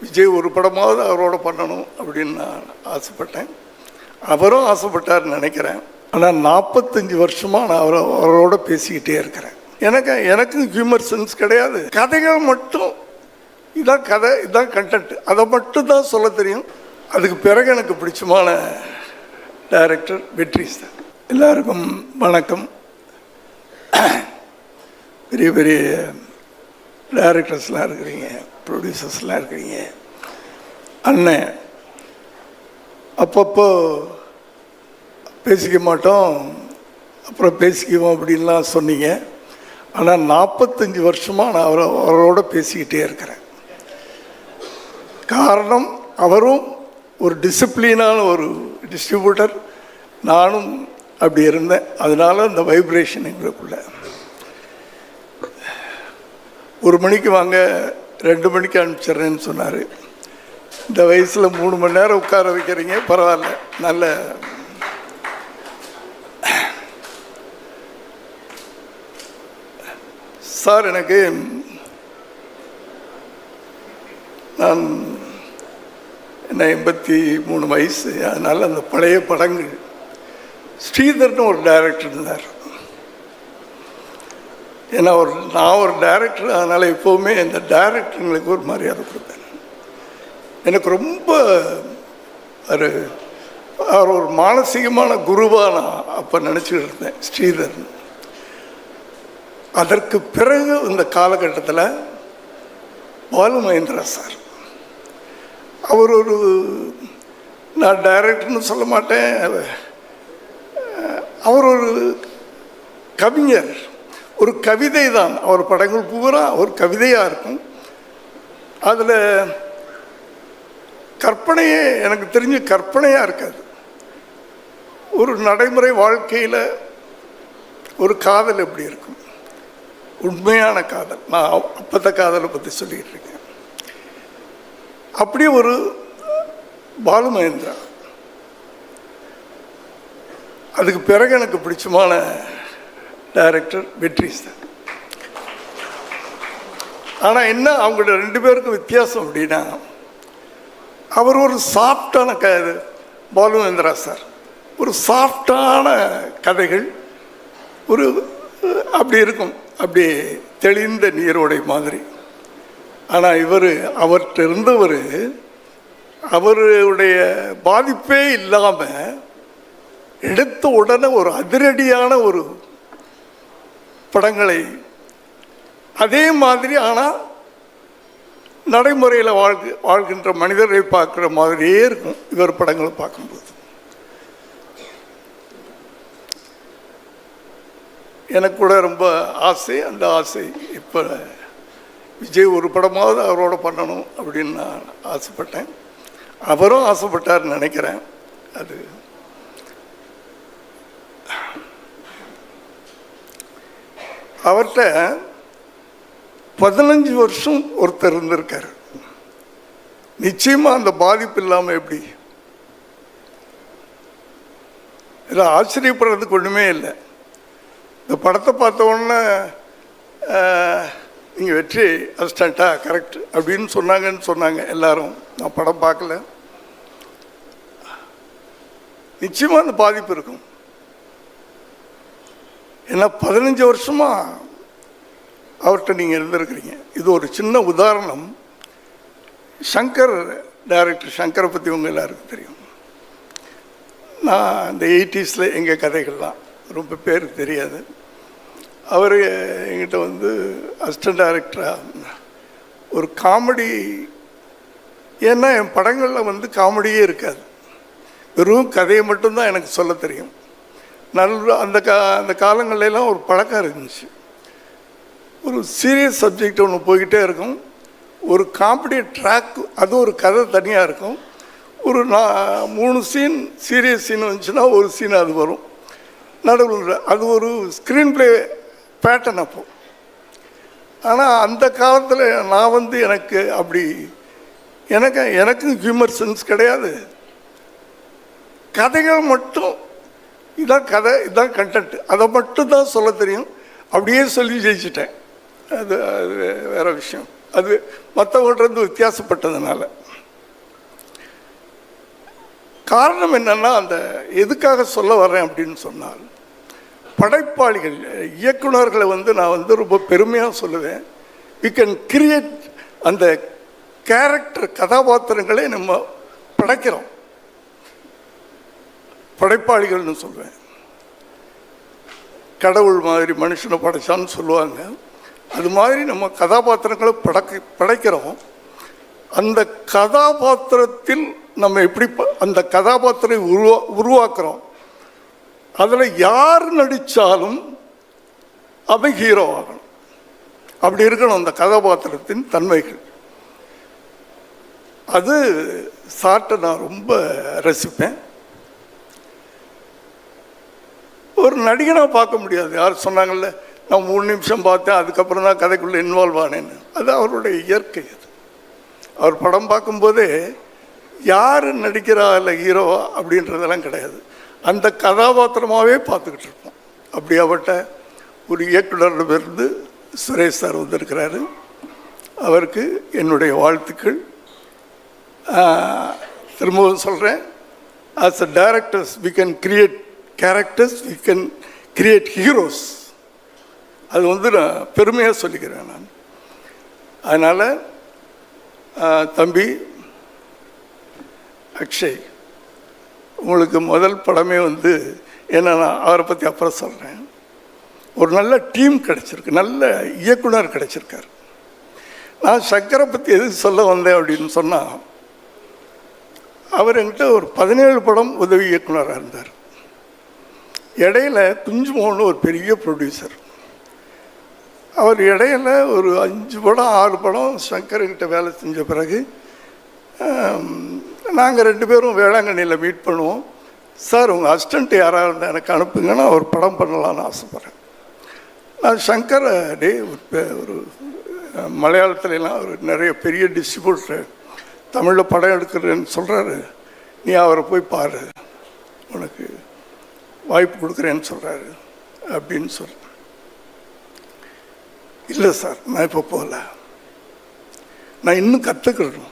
விஜய் ஒரு படமாவது அவரோட பண்ணணும் அப்படின்னு நான் ஆசைப்பட்டேன். அவரும் ஆசைப்பட்டார்னு நினைக்கிறேன். ஆனால் 45 வருஷமாக நான் அவரோட பேசிக்கிட்டே இருக்கிறேன். எனக்கும் ஹியூமர் சென்ஸ் கிடையாது. கதைகள் மட்டும் இதான் கதை, இதான் கண்டென்ட், அதை மட்டும் தான் சொல்ல தெரியும். அதுக்கு பிறகு எனக்கு பிடிச்சமான டைரக்டர் வெற்றி சார். எல்லாருக்கும் வணக்கம். பெரிய பெரிய டைரக்டர்ஸ்லாம் இருக்கிறீங்க, ப்ரொடியூசர்ஸ்லாம் இருக்கிறீங்க. அண்ணன் அப்பப்போ பேசிக்க மாட்டோம், அப்புறம் பேசிக்குவோம் அப்படின்லாம் சொன்னீங்க. ஆனால் 45 வருஷமாக நான் அவரோட பேசிக்கிட்டே இருக்கிறேன். காரணம், அவரும் ஒரு டிசிப்ளினான ஒரு டிஸ்ட்ரிபியூட்டர், நானும் அப்படி இருந்தேன். அதனால இந்த வைப்ரேஷன் எங்களுக்குள்ள 1 மணிக்கு வாங்க 2 மணிக்கு அனுப்பிச்சிட்றேன்னு சொன்னார். இந்த வயசில் 3 மணி நேரம் உட்கார வைக்கிறீங்க, பரவாயில்ல. நல்ல சார். எனக்கு நான் என்ன 83 வயசு. அதனால் அந்த பழைய படங்கள், ஸ்ரீதர்னு ஒரு டைரக்டர் இருந்தார். ஏன்னா நான் ஒரு டைரக்டர், அதனால் எப்போவுமே இந்த டைரக்டருங்களுக்கு ஒரு மரியாதை கொடுப்பேன். எனக்கு ரொம்ப அவர் ஒரு மானசீகமான குருவாக நான் அப்போ நினச்சிக்கிட்டு இருந்தேன், ஸ்ரீதர். அதற்கு பிறகு இந்த காலகட்டத்தில் பாலு மகேந்திரா சார், அவர் ஒரு, நான் டைரக்டர்னு சொல்ல மாட்டேன், அவர் ஒரு கவிஞர், ஒரு கவிதை தான். அவர் படங்கள் பூரா ஒரு கவிதையாக இருக்கும். அதில் கற்பனையே, எனக்கு தெரிஞ்ச கற்பனையாக இருக்காது. ஒரு நடைமுறை வாழ்க்கையில் ஒரு காதல் எப்படி இருக்கும், உண்மையான காதல். நான் அப்பத்த காதலை பற்றி சொல்லிகிட்டு இருக்கேன். அப்படியே ஒரு பாலு மகேந்திரா. அதுக்கு பிறகு எனக்கு பிடிச்சமான டைரக்டர் வெற்றி சார். ஆனால் என்ன, அவங்களோட 2 பேருக்கும் வித்தியாசம் அப்படின்னா, அவர் ஒரு சாஃப்டான பாலு மகேந்திரா சார் ஒரு சாஃப்டான கதைகள், ஒரு அப்படி இருக்கும், அப்படி தெளிந்த நீரோடை மாதிரி. ஆனால் அவர்கிட்ட இருந்தவர், அவருடைய பாதிப்பே இல்லாமல் எடுத்த உடனே ஒரு அதிரடியான ஒரு படங்களை, அதே மாதிரி ஆனால் நடைமுறையில் வாழ்கின்ற மனிதரை பார்க்குற மாதிரியே இருக்கும் இவர் படங்களை பார்க்கும்போது. எனக்கு கூட ரொம்ப ஆசை. அந்த ஆசை இப்போ விஜய் ஒரு படமாவது அவரோட பண்ணணும் அப்படின்னு நான் ஆசைப்பட்டேன். அவரும் ஆசைப்பட்டார்னு நினைக்கிறேன். அது அவர்கிட்ட 15 வருஷம் ஒருத்தர் இருந்திருக்கார். நிச்சயமாக அந்த பாதிப்பு இல்லாமல் எப்படி? இதில் ஆச்சரியப்படுறதுக்கு ஒன்றுமே இல்லை. இந்த படத்தை பார்த்த உடனே நீங்கள் வெற்றி அசிஸ்டண்ட்டா கரெக்ட் அப்படின்னு சொன்னாங்க எல்லாரும். நான் படம் பார்க்கல. நிச்சயமாக அந்த பாதிப்பு இருக்கும். ஏன்னா 15 வருஷமாக அவர்கிட்ட நீங்கள் இருந்திருக்கிறீங்க. இது ஒரு சின்ன உதாரணம். சங்கர், டைரக்டர் சங்கரை பற்றி உங்கள் எல்லாருக்கும் தெரியும். நான் இந்த 80s எங்கள் கதைகள்லாம் ரொம்ப பேருக்கு தெரியாது. அவர் எங்கிட்ட அசிஸ்டன்ட் டைரக்டராக ஒரு காமெடி, ஏன்னா என் படங்களில் காமெடியே இருக்காது, வெறும் கதையை மட்டும்தான் எனக்கு சொல்ல தெரியும். அந்த காலங்கள்லாம் ஒரு பழக்கம் இருந்துச்சு. ஒரு சீரியஸ் சப்ஜெக்ட் ஒன்று போய்கிட்டே இருக்கும், ஒரு காமெடி ட்ராக், அது ஒரு கதை தனியாக இருக்கும். ஒரு 3 சீன் சீரியஸ் சீன் வந்துச்சுன்னா ஒரு சீன் அது வரும் நடுவில். அது ஒரு ஸ்க்ரீன் ப்ளே பேட்டர்ன் அப்போ. ஆனால் அந்த காலத்தில் நான் எனக்கு அப்படி எனக்கும் ஹியூமர் சென்ஸ் கிடையாது. கதைகள் மட்டும் இதான் கதை, இதான் கண்டென்ட், அதை மட்டும் தான் சொல்ல தெரியும். அப்படியே சொல்லி ஜெயிச்சிட்டேன். அது வேறு விஷயம். அது மற்றவங்கள்ட்ட வித்தியாசப்பட்டதுனால. காரணம் என்னன்னா, அந்த எதுக்காக சொல்ல வர்றேன் அப்படின்னு சொன்னால், படைப்பாளிகள் இயக்குநர்களை நான் ரொம்ப பெருமையாக சொல்லுவேன். வி கேன் கிரியேட் அந்த கேரக்டர் கதாபாத்திரங்களே நம்ம படைக்கிறோம். படைப்பாளிகள்னு சொல்லுவேன். கடவுள் மாதிரி மனுஷனை படைச்சான்னு சொல்லுவாங்க. அது மாதிரி நம்ம கதாபாத்திரங்களை படைக்கிறோம். அந்த கதாபாத்திரத்தில் நம்ம எப்படி அந்த கதாபாத்திரம் உருவாக்குறோம். அதில் யார் நடித்தாலும் அவன் ஹீரோ ஆகணும். அப்படி இருக்கணும் அந்த கதாபாத்திரத்தின் தன்மைகள். அது சாட்டை நான் ரொம்ப ரசிப்பேன். ஒரு நடிகனாக பார்க்க முடியாது. யார் சொன்னாங்கல்ல, நான் 3 நிமிஷம் பார்த்தேன், அதுக்கப்புறம் தான் கதைக்குள்ளே இன்வால்வ் ஆனேன்னு. அது அவருடைய இயற்கை. அது அவர் படம் பார்க்கும்போதே யார் நடிக்கிறா இல்லை ஹீரோவா அப்படின்றதெல்லாம் கிடையாது. அந்த கதாபாத்திரமாகவே பார்த்துக்கிட்டு இருப்போம். அப்படியாப்பட்ட ஒரு இயக்குனரிடமிருந்து சுரேஷ் சார் வந்திருக்கிறாரு. அவருக்கு என்னுடைய வாழ்த்துக்கள். திரும்பவும் சொல்கிறேன், as a directors we can create characters, we can create heroes. அது நான் பெருமையாக சொல்லிக்கிறேன் நான். அதனால் தம்பி அக்ஷய், உங்களுக்கு முதல் படமே ஏன்னா நான் அவரை பற்றி அப்புறம் சொல்கிறேன். ஒரு நல்ல டீம் கிடச்சிருக்கு, நல்ல இயக்குனர் கிடச்சிருக்கார். நான் சங்கரை பற்றி எதுக்கு சொல்ல வந்தேன் அப்படின்னு சொன்னால், அவர் என்கிட்ட ஒரு 17 படம் உதவி இயக்குனராக இருந்தார். இடையில குஞ்சு மோகன் ஒரு பெரிய ப்ரொடியூசர். அவர் இடையில ஒரு 5 படம் 6 படம் சங்கர்கிட்ட வேலை செஞ்ச பிறகு நாங்கள் 2 பேரும் வேளாங்கண்ணியில் மீட் பண்ணுவோம். சார், உங்கள் அசிஸ்டண்ட் யாராக இருந்தால் எனக்கு அனுப்புங்கன்னா ஒரு படம் பண்ணலான்னு ஆசைப்பட்றேன். நான் சங்கரை ஒரு மலையாளத்துலலாம் ஒரு நிறைய பெரிய டிஸ்ட்ரிபியூட்டர் தமிழில் படம் எடுக்கிறேன்னு சொல்கிறாரு. நீ அவரை போய் பாரு, உனக்கு வாய்ப்பு கொடுக்குறேன்னு சொல்கிறாரு அப்படின்னு சொல்கிறேன். இல்லை சார், நான் இப்போ போகல, நான் இன்னும் கற்றுக்கணும்,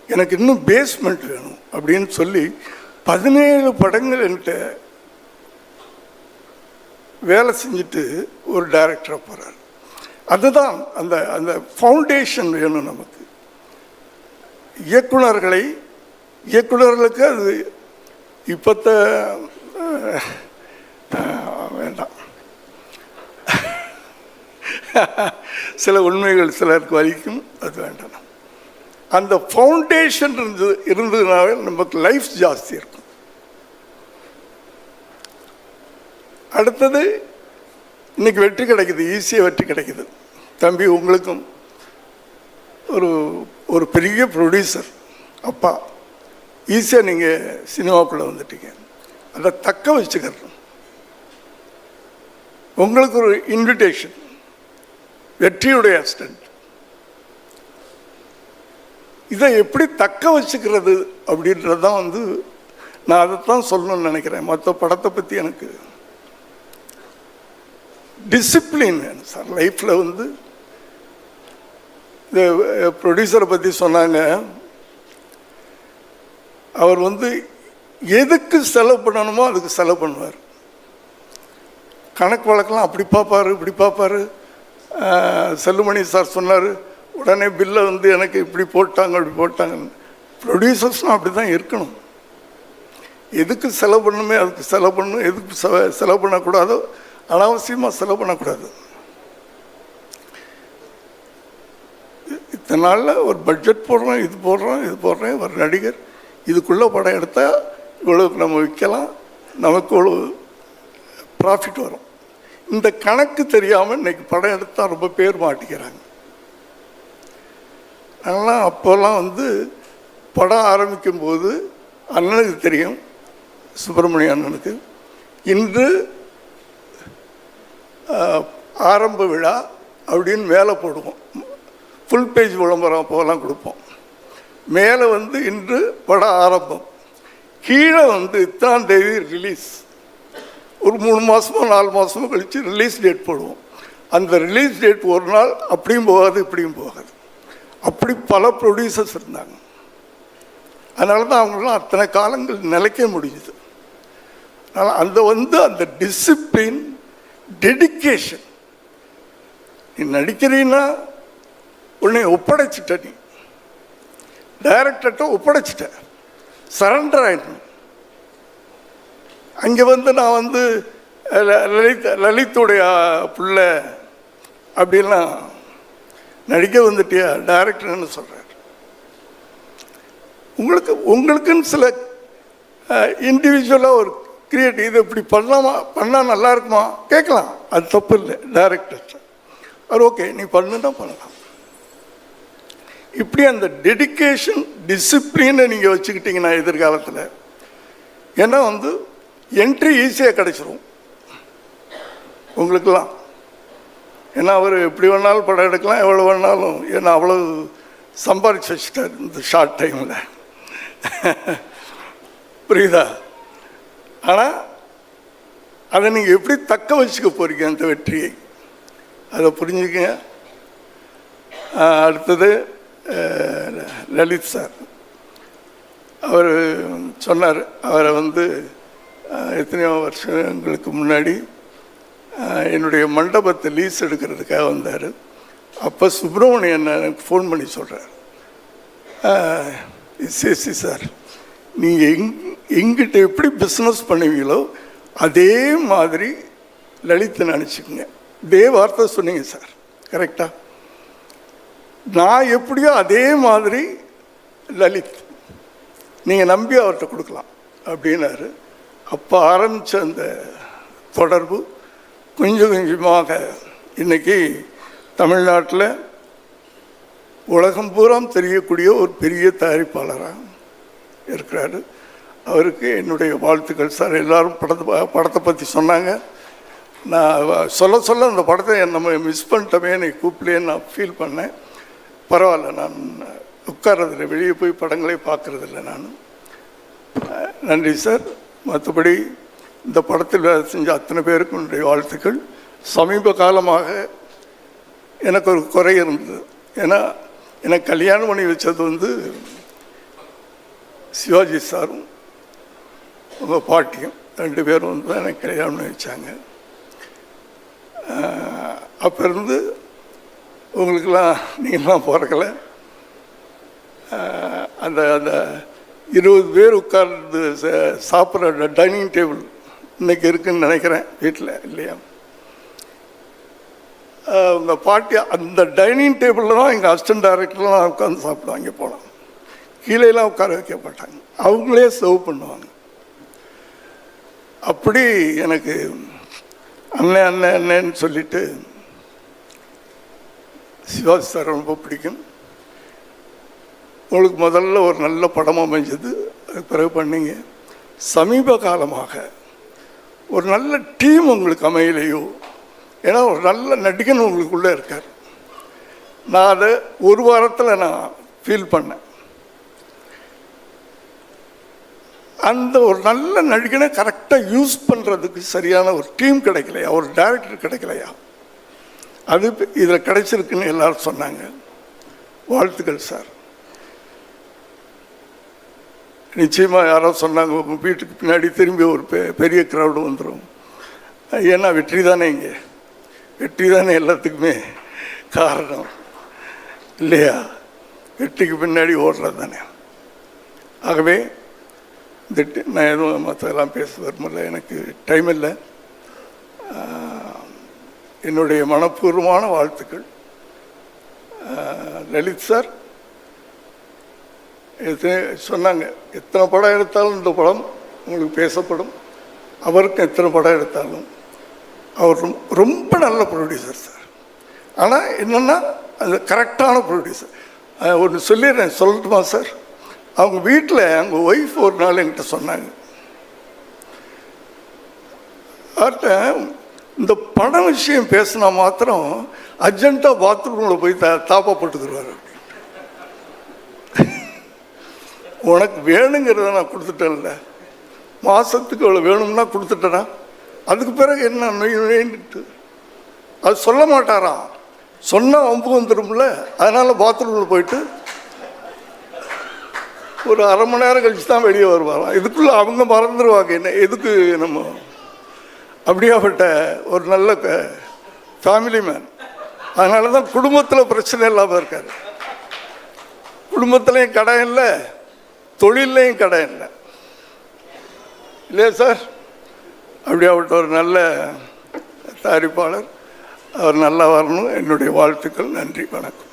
எனக்கு இன்னும் பேஸ்மெண்ட் வேணும் அப்படின்னு சொல்லி 17 படங்கள் என்கிட்ட வேலை செஞ்சுட்டு ஒரு டைரக்டராக போகிறார். அதுதான் அந்த அந்த ஃபவுண்டேஷன் வேணும் நமக்கு. இயக்குனர்களுக்கு அது இப்போத்த வேண்டாம், சில உண்மைகள் சிலருக்கு வலிக்கும், அது வேண்டாம். அந்த ஃபவுண்டேஷன் இருந்ததுனால நமக்கு லைஃப் ஜாஸ்தி இருக்கும். அடுத்தது, இன்னைக்கு வெற்றி கிடைக்குது, ஈஸியாக வெற்றி கிடைக்குது. தம்பி, உங்களுக்கும் ஒரு பெரிய ப்ரொடியூசர் அப்பா, ஈஸியாக நீங்கள் சினிமாக்குள்ளே வந்துட்டீங்க. அதை தக்க வச்சுக்கிறோம். உங்களுக்கு ஒரு இன்விடேஷன், வெற்றியுடைய அசிஸ்டன்ட். இதை எப்படி தக்க வச்சுக்கிறது அப்படின்றது தான் நான் அதைத்தான் சொல்லணும்னு நினைக்கிறேன். மற்ற படத்தை பற்றி எனக்கு டிசிப்ளின் வேணும் சார் லைஃப்பில். இந்த ப்ரொடியூசரை பற்றி சொன்னாங்க. அவர் எதுக்கு செலவு பண்ணணுமோ அதுக்கு செலவு பண்ணுவார். கணக்கு வழக்கெல்லாம் அப்படி பார்ப்பார், இப்படி பார்ப்பார். செல்லுமணி சார் சொன்னார், உடனே பில்லை எனக்கு இப்படி போட்டாங்க அப்படி போட்டாங்கன்னு. ப்ரொடியூசர்ஸ்னால் அப்படி தான் இருக்கணும். எதுக்கு செலவு பண்ணணுமே அதுக்கு செலவு பண்ணணும், எதுக்கு செலவு பண்ணக்கூடாதோ அனாவசியமாக செலவு பண்ணக்கூடாது. இத்தனை நாளில் ஒரு பட்ஜெட் போடுறோம், இது போடுறேன், ஒரு நடிகர் இதுக்குள்ளே படம் எடுத்தால் இவ்வளோக்கு நம்ம விற்கலாம், நமக்கு இவ்வளோ ப்ராஃபிட் வரும். இந்த கணக்கு தெரியாமல் இன்றைக்கி படம் எடுத்தால் ரொம்ப பேர் மாட்டிக்கிறாங்க. அதனால் அப்போல்லாம் படம் ஆரம்பிக்கும்போது அண்ணனுக்கு தெரியும், சுப்பிரமணிய அண்ணனுக்கு, இன்று ஆரம்ப விழா அப்படின்னு மேலே போடுவோம். ஃபுல் பேஜ் விளம்பரம் அப்போலாம் கொடுப்போம். மேலே இன்று படம் ஆரம்பம், கீழே இத்தனாம் தேதி ரிலீஸ். ஒரு 3 மாதமோ 4 மாதமோ கழித்து ரிலீஸ் டேட் போடுவோம். அந்த ரிலீஸ் டேட் ஒரு நாள் அப்படியும் போகாது இப்படியும் போகாது. அப்படி பல ப்ரொடியூசர்ஸ் இருந்தாங்க. அதனால தான் அவங்களாம் அத்தனை காலங்கள் நிலைக்க முடியுது. அதனால் அந்த டிசிப்ளின், டெடிக்கேஷன். நீ நடிக்கிறீன்னா உன்னை ஒப்படைச்சிட்ட, நீ டைரக்டர்கிட்ட ஒப்படைச்சிட்ட, சரண்டர் ஆயிடணும். அங்கே நான் லலித்துடைய பிள்ளை அப்படின்லாம் நடிக்க வந்துட்டியா டைரக்டர்னு சொல்கிறார். உங்களுக்குன்னு சில இண்டிவிஜுவலாக ஒரு கிரியேட்டிவ், இது இப்படி பண்ணால் நல்லா இருக்குமா கேட்கலாம், அது தப்பு இல்லை. டைரக்டர் அது ஓகே, நீ பண்ணுன்னா பண்ணலாம். இப்படி அந்த டெடிக்கேஷன், டிசிப்ளினை நீங்கள் வச்சுக்கிட்டீங்கன்னா எதிர்காலத்தில், ஏன்னா என்ட்ரி ஈஸியாக கிடைச்சிரும் உங்களுக்கெல்லாம். ஏன்னா அவர் எப்படி வேணாலும் படம் எடுக்கலாம், எவ்வளோ வேணாலும், ஏன்னா அவ்வளோ சம்பாதிச்சு வச்சுட்டார் இந்த ஷார்ட் டைமில். புரியுதா? ஆனால் அதை நீங்கள் எப்படி தக்க வச்சுக்க போகிறீங்க அந்த வெற்றியை, அதை புரிஞ்சுக்கங்க. அடுத்தது லலித் சார், அவர் சொன்னார், அவரை எத்தனையோ வருஷங்களுக்கு முன்னாடி என்னுடைய மண்டபத்தை லீஸ் எடுக்கிறதுக்காக வந்தார். அப்போ சுப்பிரமணியன் எனக்கு ஃபோன் பண்ணி சொல்கிறார், சேசி சார், நீங்கள் எங்கிட்ட எப்படி பிஸ்னஸ் பண்ணுவீங்களோ அதே மாதிரி லலித்தை நினச்சிக்கோங்க. இதே வார்த்தை சொன்னீங்க சார், கரெக்டாக. நான் எப்படியோ அதே மாதிரி லலித் நீங்கள் நம்பி அவர்கிட்ட கொடுக்கலாம் அப்படின்னாரு. அப்போ ஆரம்பித்த அந்த தொடர்பு கொஞ்சம் கொஞ்சமாக இன்றைக்கி தமிழ்நாட்டில் உலகம் பூரா தெரியக்கூடிய ஒரு பெரிய தயாரிப்பாளராக இருக்கிறாரு. அவருக்கு என்னுடைய வாழ்த்துக்கள் சார். எல்லோரும் படத்தை பற்றி சொன்னாங்க. நான் சொல்ல அந்த படத்தை நம்ம மிஸ் பண்ணிட்டோமே, எனக்கு கூப்பிடலேன்னு நான் ஃபீல் பண்ணேன். பரவாயில்ல, நான் உட்கார்றதில்லை, வெளியே போய் படங்களே பார்க்குறதில்ல நான். நன்றி சார். மற்றபடி இந்த படத்தில் வேலை செஞ்ச அத்தனை பேருக்கும் என்னுடைய வாழ்த்துக்கள். சமீப காலமாக எனக்கு ஒரு குறை இருந்தது. ஏன்னா எனக்கு கல்யாணம் பண்ணி வச்சது சிவாஜி சாரும் உங்கள் பாட்டியும், ரெண்டு பேரும் தான் எனக்கு கல்யாணம் பண்ணி வச்சாங்க. அப்போ இருந்து உங்களுக்கெல்லாம் நீங்கள்லாம் பிறக்கலை. அந்த 20 பேர் உட்கார்ந்து சாப்பிட்ற டைனிங் டேபிள் இன்றைக்கி இருக்குதுன்னு நினைக்கிறேன் வீட்டில், இல்லையா? உங்கள் பாட்டி அந்த டைனிங் டேபிளில் தான் எங்கள் அசிஸ்டன்ட் டைரக்டர்லாம் உட்காந்து சாப்பிடுவாங்க. போகலாம், கீழேலாம் உட்கார வைக்க மாட்டாங்க, அவங்களே சர்வ் பண்ணுவாங்க. அப்படி எனக்கு அண்ணன்னு சொல்லிட்டு சிவாஜி சார் ரொம்ப பிடிக்கும். உங்களுக்கு முதல்ல ஒரு நல்ல படமாக அமைஞ்சது, அதுக்கு பிறகு பண்ணீங்க. சமீப காலமாக ஒரு நல்ல டீம் உங்களுக்கு அமையலையோ? ஏன்னா ஒரு நல்ல நடிகன் உங்களுக்குள்ளே இருக்கார். நான் அதை ஒரு வாரத்தில் நான் ஃபீல் பண்ணேன். அந்த ஒரு நல்ல நடிகனை கரெக்டாக யூஸ் பண்ணுறதுக்கு சரியான ஒரு டீம் கிடைக்கலையா, ஒரு டைரக்டர் கிடைக்கலையா? அது இதில் கிடைச்சிருக்குன்னு எல்லாரும் சொன்னாங்க. வாழ்த்துக்கள் சார். நிச்சயமாக யாரோ சொன்னாங்க, உங்கள் வீட்டுக்கு பின்னாடி திரும்பி ஒரு பெரிய க்ரௌடு வந்துடும். ஏன்னா வெற்றி தானே, இங்கே வெற்றி தானே எல்லாத்துக்குமே காரணம், இல்லையா? வெற்றிக்கு பின்னாடி ஓடுறது தானே. ஆகவே நான் எதுவும் மற்றதெல்லாம் பேச வருமில்ல, எனக்கு டைம் இல்லை. என்னுடைய மனப்பூர்வமான வாழ்த்துக்கள். லலித் சார் சொன்னாங்க, எத்தனை படம் எடுத்தாலும் இந்த படம் உங்களுக்கு பேசப்படும். அவருக்கும் எத்தனை படம் எடுத்தாலும் அவர் ரொம்ப நல்ல ப்ரொடியூசர் சார். ஆனால் என்னென்னா அந்த கரெக்டான ப்ரொடியூசர். ஒன்று சொல்லிடுறேன், சொல்லட்டுமா சார்? அவங்க வீட்டில் அவங்க ஒய்ஃப் ஒரு நாள் என்கிட்ட சொன்னாங்க, அவர்கிட்ட இந்த படம் விஷயம் பேசினா மாத்திரம் அர்ஜென்ட்டாக பாத்ரூமில் போய் தாப்பா போட்டுக்குருவார். உனக்கு வேணுங்கிறத நான் கொடுத்துட்டேன்ல, மாதத்துக்கு அவ்வளோ வேணும்னா கொடுத்துட்டேனா, அதுக்கு பிறகு என்ன நொயின்ட்டு அது சொல்ல மாட்டாராம். சொன்னால் வம்பு வந்துடும்ல, அதனால் பாத்ரூமில் போயிட்டு ஒரு அரை மணி நேரம் கழிச்சு தான் வெளியே வருவாராம். இதுக்குள்ளே அவங்க மறந்துடுவாங்க என்ன எதுக்கு நம்ம. அப்படியாப்பட்ட ஒரு நல்ல ஃபேமிலி மேன். அதனால தான் குடும்பத்தில் பிரச்சனை இல்லாமல் இருக்கார். குடும்பத்துலேயும் கடன் இல்லை, தொழிலையும் கடன் இல்லை, இல்லையா சார்? அப்படியாப்பட்ட ஒரு நல்ல தயாரிப்பாளர். அவர் நல்லா வரணும். என்னுடைய வாழ்த்துக்கள். நன்றி, வணக்கம்.